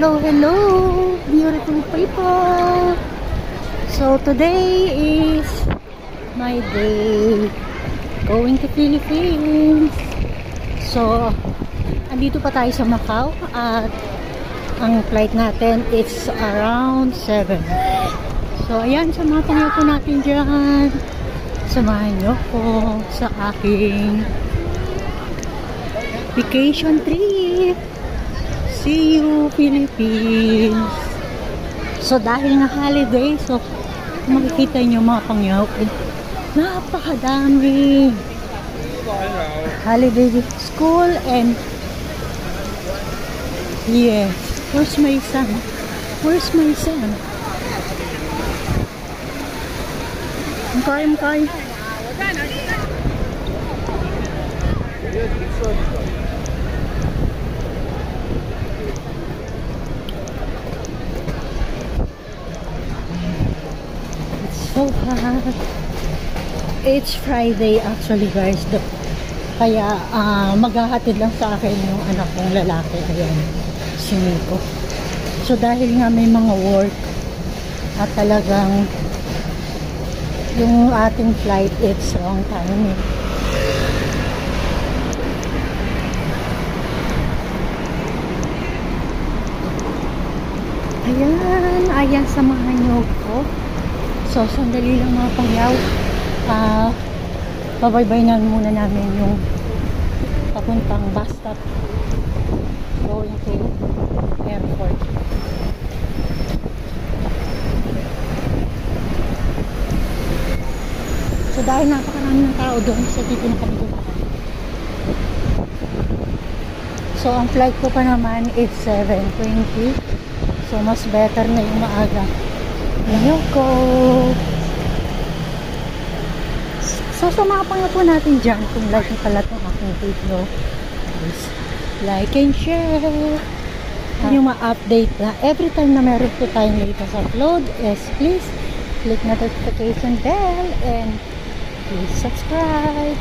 Hello, hello, beautiful people. So today is my day going to Philippines. So andito pa tayo sa Macau at ang flight natin is around 7. So ayan, samahan niyo po natin dyan. Samahan niyo po sa aking vacation trip. See you, Philippines. So dahil nga holiday, so makikita nyo mga pangyaw, napakadami. Holiday school and yes, where's my son? Where's my son? Mukay. So hot. It's Friday actually, guys. Kaya maghahatid lang sa akin yung anak kong lalaki. Ayan, si Nico. So dahil nga may mga work at talagang yung ating flight, it's wrong time. Ayan, samahan nyo ko. So, sandali lang mga pangyaw. Pabaybayan muna namin yung papuntang bus stop going to airport. So, dahil napakarami ng tao doon sa dito na kami dumaan. So, ang flight ko pa naman is 7:20. So, mas better na yung maaga. Ayoko. So, sumapang na po natin dyan kung like nyo pala itong aking video. Please like and share. Yung ma-update na every time na meron po tayong latest upload is please click notification bell and please subscribe.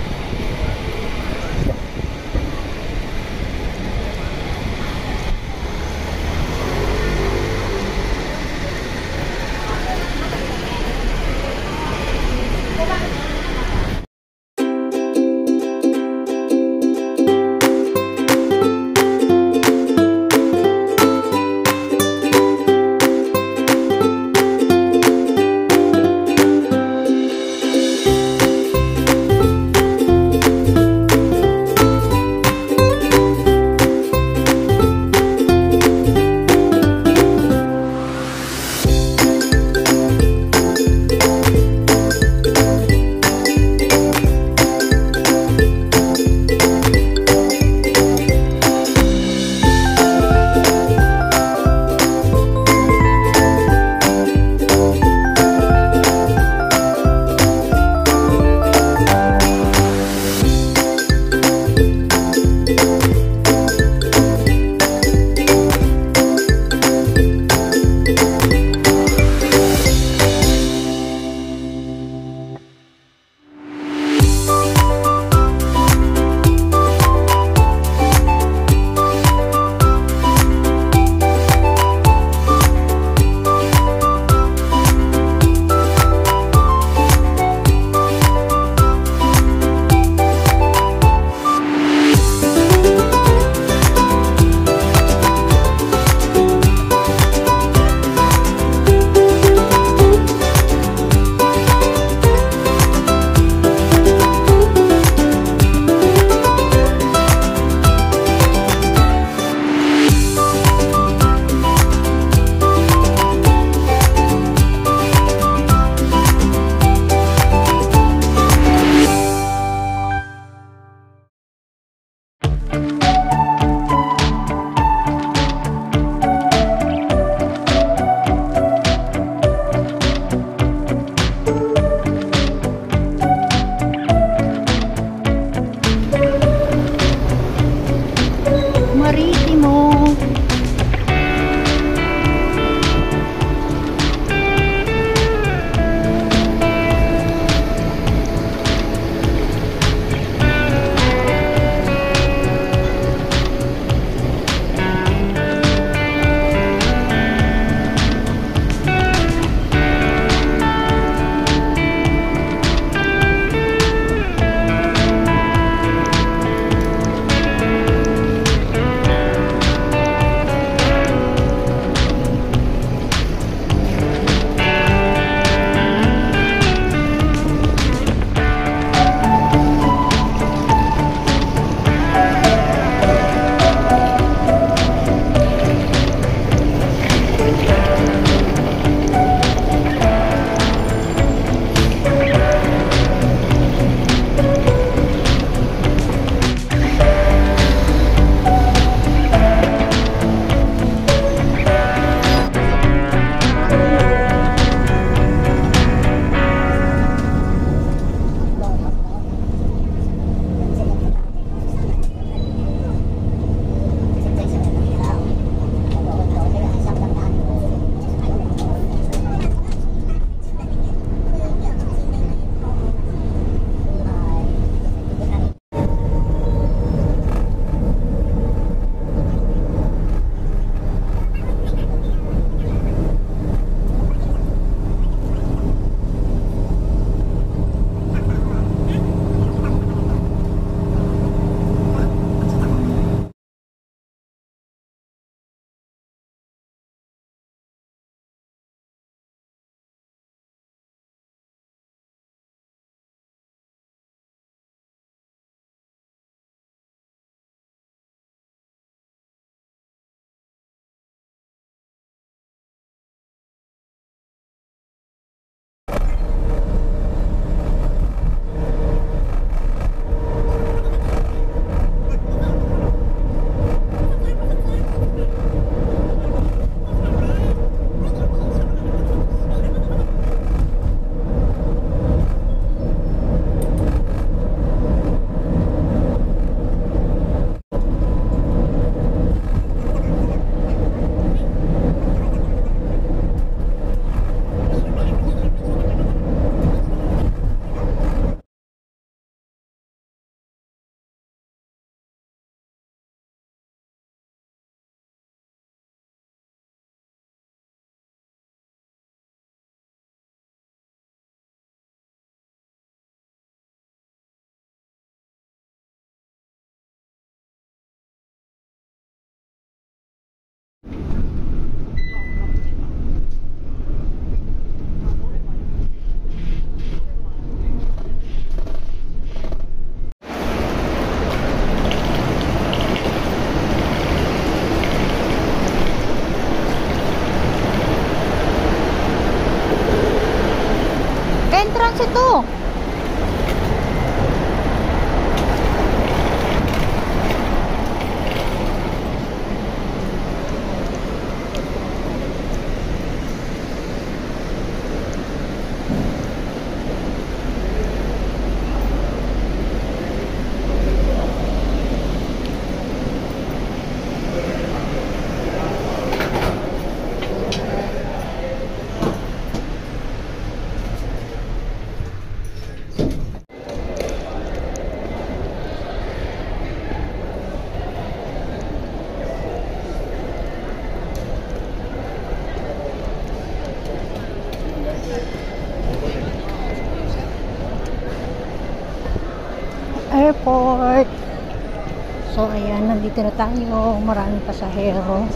So ayan, nandito na tayo, maraming pasahero.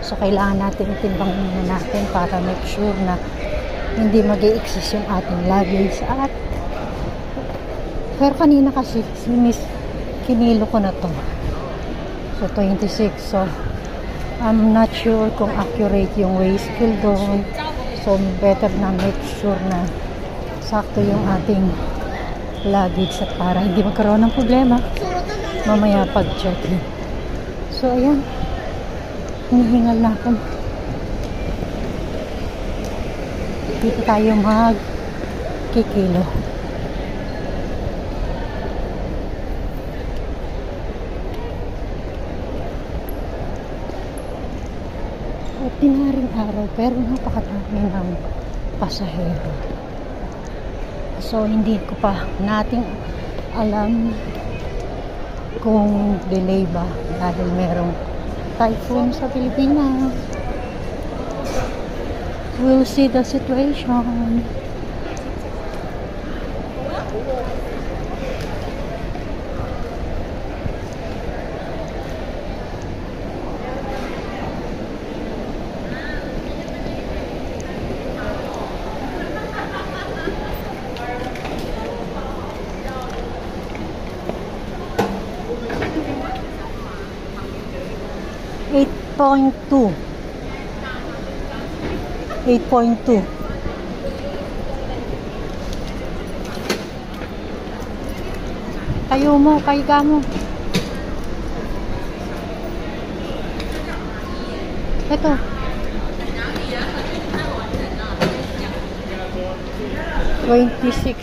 So kailangan natin timbangin muna natin para make sure na hindi mag-i-exist yung ating luggage. At pero kanina kasi kinilo ko na to. So 26. So I'm not sure kung accurate yung weigh scale doon. So better na make sure na sakto yung ating luggage at para hindi magkaroon ng problema mamaya pag check-in. So ayan, hinihingal na ako. Dito tayo mag-kikilo. Ordinaryong araw pero napakadami ng pasahero. So hindi ko pa nating alam kung delay ba dahil merong typhoon sa Pilipinas. We'll see the situation. .2 8.2 tayo mo, pahiga mo ito 26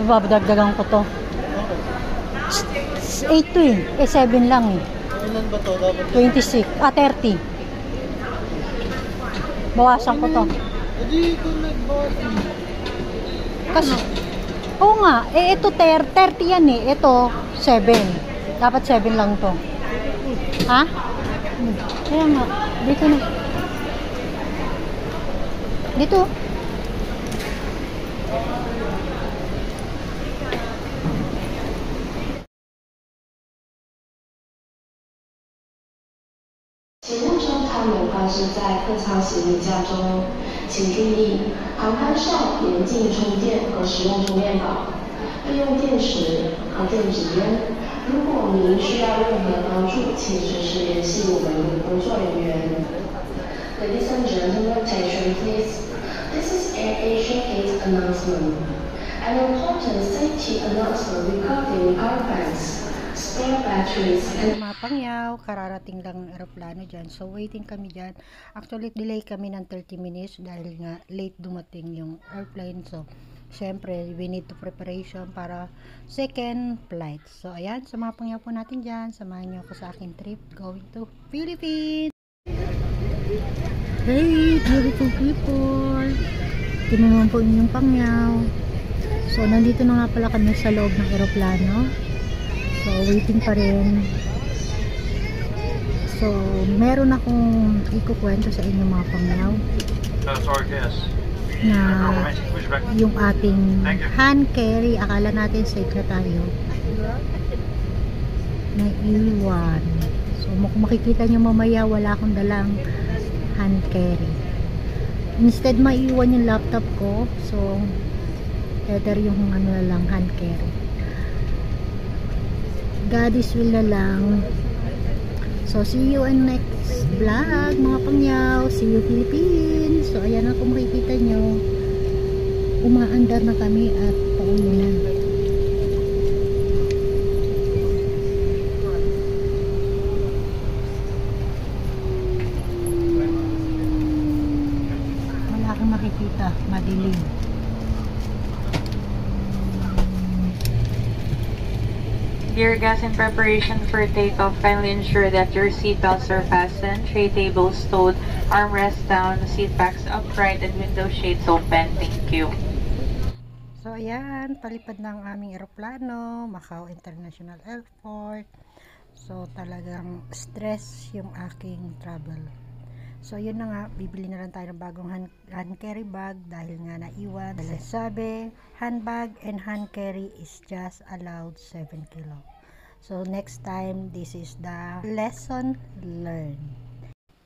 babadagdagan ko to 8 to 7 lang Ilan ba to? Dapat 26, 30 bawasan ko to hindi ko nagbawasan. kasi, oo nga ito 30 yan ito 7 dapat 7 lang to ha? Kaya nga, dito na dito 请勿将他们放置在客舱行李架中。请注意，航班上严禁充电和使用充电宝，备用电池和电子烟。如果您需要任何帮助，请随时联系我们的工作人员。Ladies and gentlemen, attention please. This is AirAsia Gate announcement. An important safety announcement regarding our bags. Spare batteries and Mapangyaw, kararating lang ng aeroplano dyan. So, waiting kami dyan. Actually, delay kami ng 30 minutes dahil nga late dumating yung airplane. So, syempre, we need to preparation para second flight. So, ayan, sa mapangyaw po natin dyan. Samahan nyo ako sa aking trip going to Philippines. Hey, beautiful people! Tinunan po inyong pangyaw. So, nandito na nga pala kami sa loob ng aeroplano. So, waiting pa rin. So, meron akong ikukwento sa inyo mga pangyaw na yung ating hand carry, akala natin safe na tayo, na iwan. So, kung makikita nyo mamaya, wala akong dalang hand carry. Instead, maiwan yung laptop ko. So, better yung ano na lang, hand carry. God is will na lang. So, see you in next vlog, mga pangyaw. See you Philippines. So, ayan na kung makikita nyo. Umaandar na kami at pauwi na. Wala kang makikita. Madilim. Dear guests, in preparation for takeoff, kindly ensure that your seatbelts are fastened, tray tables stowed, armrests down, seat backs upright, and window shades open. Thank you. So, ayan, palipad ng aming eroplano, Macau International Airport. So, talagang stress yung aking travel. So yun na nga, bibili na lang tayo ng bagong hand carry bag dahil nga naiwan. Sabi, handbag and hand carry is just allowed 7 kilo. So next time, this is the lesson learned.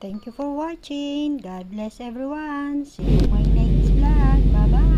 Thank you for watching. God bless everyone. See you in my next vlog. Bye-bye.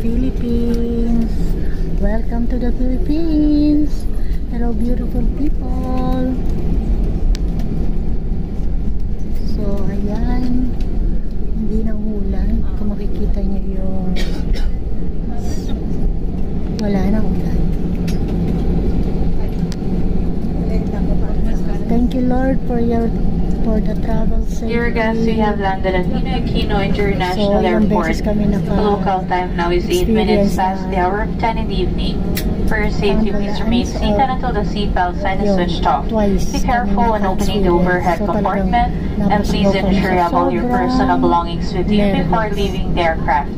Philippines. Welcome to the Philippines. Hello beautiful people. So ayan, hindi na umulan. Kung makikita niyo yung wala na ulan. Thank you Lord for the travel safety. Dear guests, we have landed at Ninoy Aquino International Airport. Local time now is 8 minutes past the hour of 10 in the evening. For your safety, please remain seated until the seatbelt sign is switched off. Be careful when opening the overhead compartment, and please ensure you have all your personal belongings with you before leaving the aircraft.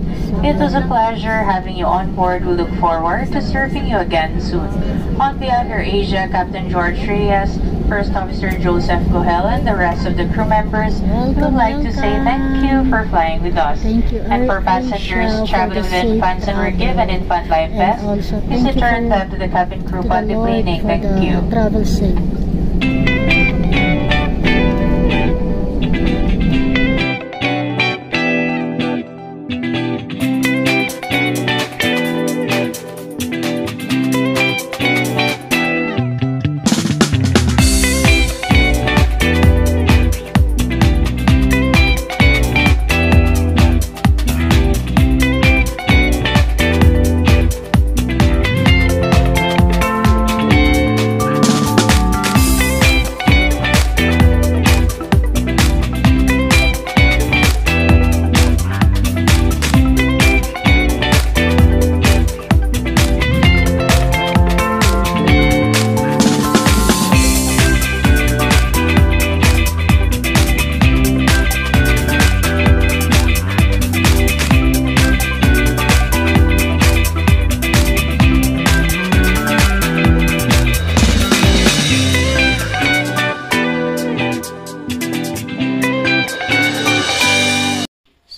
It was a pleasure having you on board. We look forward to serving you again soon. On behalf of AirAsia, Captain George Reyes, First Officer Joseph Gohel, and the rest of the crew members, we would like to say thank you for flying with us. And for passengers traveling with infants and were given infant life vests, please return them to the cabin crew upon deplaning. Thank you. Travel safe.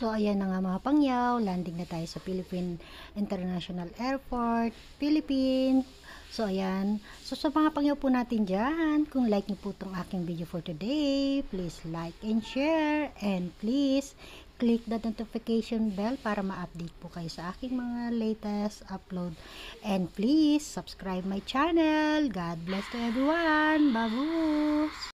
So, ayan na nga mga pangyaw, landing na tayo sa Philippine International Airport, Philippines. So, ayan. So, sa mga pangyaw po natin dyan, kung like niyo po itong aking video for today, please like and share, and please click the notification bell para ma-update po kayo sa aking mga latest upload. And please subscribe my channel. God bless to everyone. Babus!